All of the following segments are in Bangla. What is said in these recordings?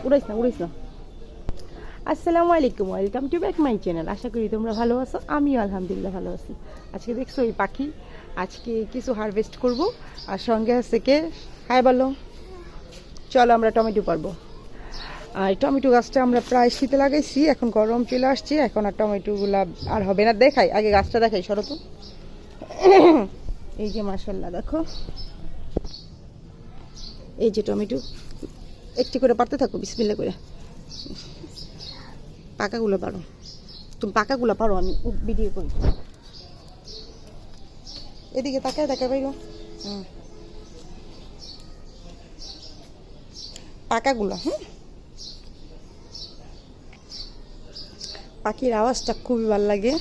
উড়াইস না উড়াইস না। আসসালামু আলাইকুম, welcome to back my channel. আশা করি তোমরা ভালো আছো, আমিও আলহামদুলিল্লাহ ভালো আছি। আজকে দেখছো এই পাখি, আজকে কিছু হারভেস্ট করব। আর সঙ্গে আছে কে, হাই বলো। চলো আমরা টমেটো পারবো। আর টমেটো গাছটা আমরা প্রায় শীতে লাগাইছি, এখন গরম চলে আসছে, এখন আর টমেটোগুলা আর হবে না। দেখাই আগে গাছটা, দেখাই সরো তো। এই যে মাশাআল্লাহ দেখো, এই যে টমেটো। একটি করে পারতে থাকো, বিসমিল্লাহ করে। পাকাগুলো পারো, তুমি পাকাগুলো পারো, আমি ভিডিও করি। এদিকে তাকায় তাকায় বাইরো। পাকাগুলো, পাখির আওয়াজটা খুবই ভালো লাগে।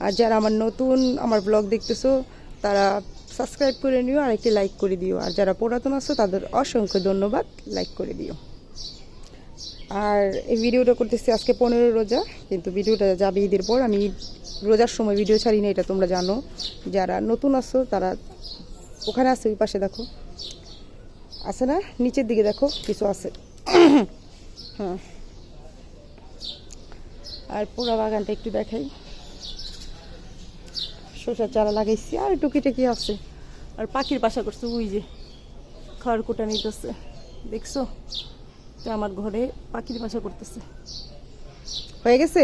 আর যারা আমার নতুন আমার ব্লগ দেখতেছো তারা সাবস্ক্রাইব করে নিও আর একটি লাইক করে দিও। আর যারা পুরাতন আছো তাদের অসংখ্য ধন্যবাদ, লাইক করে দিও। আর এই ভিডিওটা করতেছি আজকে 15 রোজা, কিন্তু ভিডিওটা যাবে ঈদের পর। আমি রোজার সময় ভিডিও ছাড়ি না, এটা তোমরা জানো। যারা নতুন আছো তারা ওখানে আছে, ওই পাশে দেখো আছে না, নিচের দিকে দেখো কিছু আছে। হ্যাঁ, আর পুরো বাগানটা একটু দেখাই। শসার চারা লাগাইছি আর টুকিটাকি আছে। আর পাখির বাসা করছে, ওই যে খড়কুটা নিতেছে, দেখছো তো। আমার ঘরে পাখির বাসা করতেছে। হয়ে গেছে,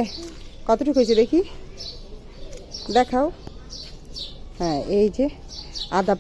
কতটুকু হয়েছে দেখি, দেখাও। হ্যাঁ, এই যে আদা